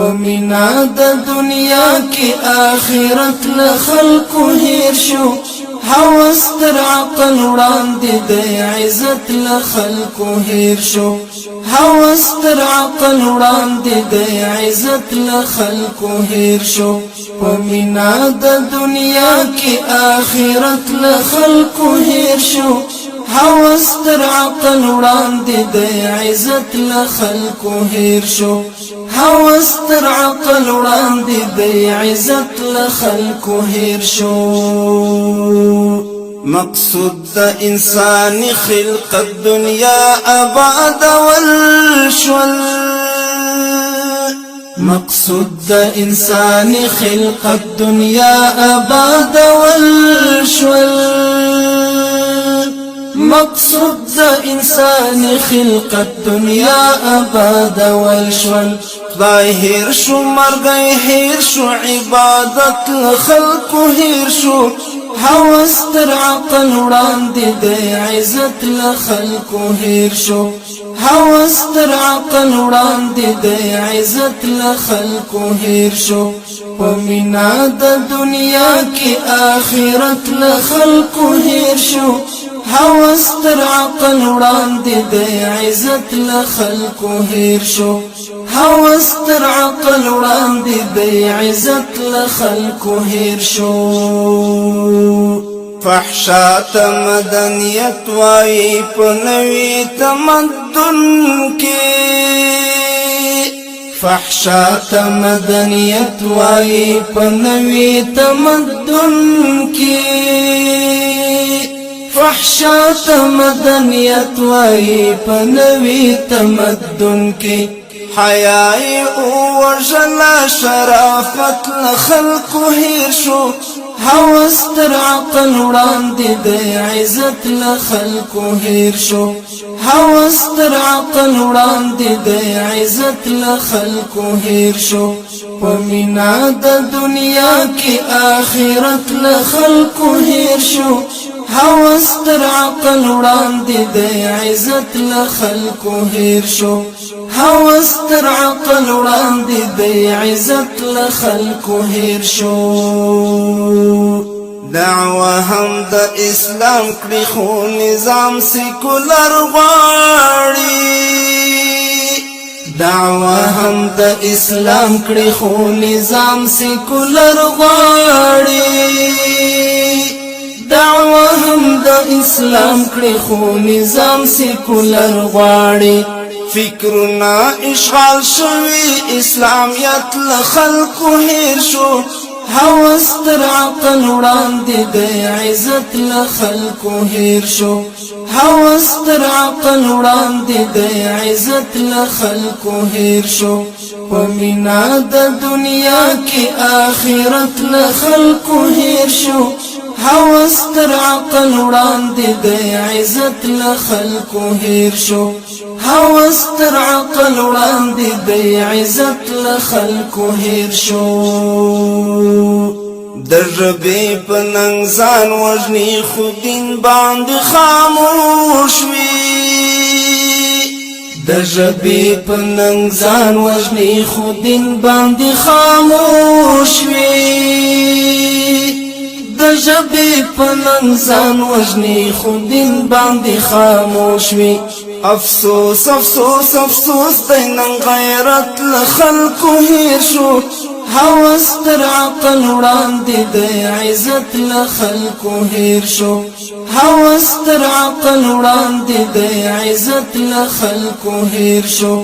ومنا د دنیا کی آخرت لخلق هیر شو حوس تر عقل وړاندې د عزت لخلق هیر شو حوس تر عقل وړاندې د عزت لخلق هیر شو ومنا د دنیا کی آخرت لخلق هیر شو حوس تر عقل وړاندې د عزت لخلق هیر شو حوس تر عقل وړاندې د عزت لخلق هیر شو مقصود د انسان خلقت دنیا آباد والشول مقصود د انسان خلقت دنیا آباد والشول مقصود د انسان خلقت دنیا آباد والشول خدای هیر شو مرګي هیر شو عبادت لخلق هیر شو حوس تر عقل وړاندې د عزت لخلق هیر شو حوس تر عقل وړاندې د عزت لخلق هیر شو ومنا د دنیا کی آخرت لخلق هیر شو حوس تر عقل وړاندې د عزت لخلق هیر شو حوس تر عقل وړاندې د عزت لخلق هیر شو فحشات مدنیت وای په نوې تمدن کې فحشات مدنیت وای په نوې تمدن کې فحشات مدنیت وای په نوې تمدن کې حیاء او وجلا شرافت لخلق هیر شو حوس تر عقل وړاندې د عزت لخلق هیر شو حوس تر عقل وړاندې د عزت لخلق هیر شو ومنا د دنیا کی آخرت لخلق هیر شو حوس تر عقل وړاندې د عزت لخلق هیر شو حوس تر عقل وړاندې د عزت لخلق هیر شو دعوه هم د اسلام کړي خو نظام سیکولر غواړي دعوه هم د اسلام کړي خو نظام سیکولر غواړي دعوه هم د اسلام کړي خو نظام سیکولر غواړي فکرنا اشغال شوی اسلامیت لخلق هیر شو حوس تر عقل وړاندې د عزت لخلق هیر شو حوس تر عقل وړاندې د عزت لخلق هیر شو ومنا د دنیا کی آخرت لخلق هیر شو حوس تر عقل وړاندې د عزت لخلق هیر شو حوس تر عقل وړاندې د عزت لخلق هیر شو د ژبې په ننګ ځان وژني خو دین باندې خاموش وي د ژبې په ننګ ځان وژني خو دین باندې خاموش وي د ژبې په ننګ ځان وژني خو دین باندې خاموش وي افسوس افسوس افسوس د نن غیرت لخلق هیر شو حوس تر عقل وړاندې د عزت لخلق هیر شو حوس تر عقل وړاندې د عزت لخلق هیر شو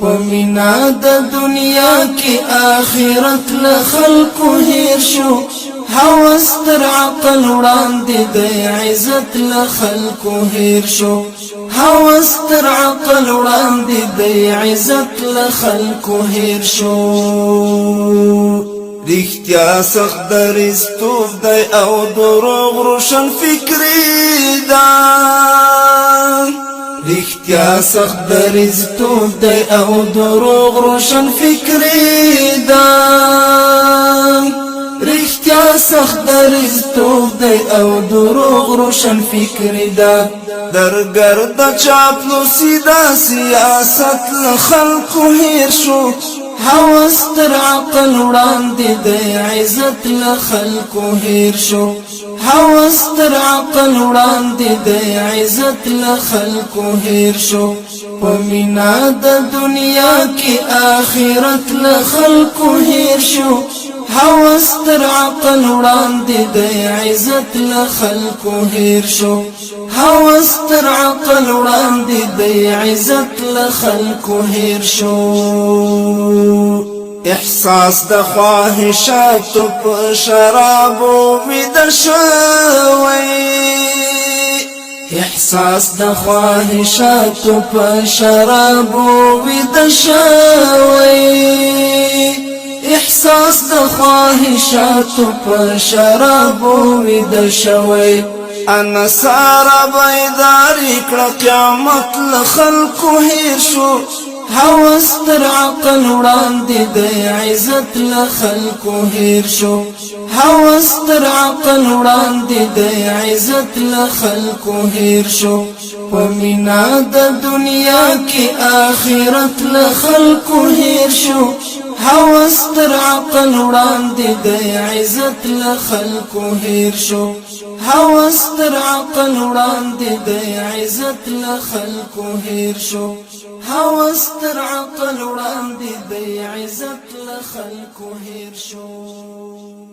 ومنا د دنیا کی آخرت لخلق هیر شو حوس تر عقل وړاندې د عزت لخلق هیر شو حوس تر عقل وړاندې د عزت لخلق هیر شو رښتیا سخت دریځتوب دی او دروغ روشن فکري ده رښتیا سخت دریځتوب دی او دروغ روشن فکري ده رښتیا سخت دریځتوب دی او دروغ روشن فکري ده درګرد چاپلوسي دا سیاست لخلقو هیر شو هوس تر عقل وړاندې د عزت له خلکو هیر شو هوس تر عقل وړاندې د عزت له خلکو هیر شو په مینا د دنیا کې آخرت له خلکو هیر شو هوس تر عقل وړاندې د عزت له خلکو هیر شو هوس تر عقل وړاندې د عزت له خلکو هیر شو احساس د خواهشاتو په شرابو ویده شوی احساس د خواهشاتو په شرابو ویده شوی احساس د خواهشاتو په شرابو ویده شوی انا سارا بیداری کړه قیامت له خلکو هیر شو هوس تر عقل وړاندې د عزت له خلکو هیر شو هوس تر عقل وړاندې د عزت له خلکو هیر شو په مینا د دنیا کې آخرت له خلکو هیر شو هوس تر عقل وړاندې د عزت له خلکو هیر شو هوس تر عقل وړاندې د عزت له خلکو هیر شو هوس تر عقل وړاندې د عزت له خلکو هیر شو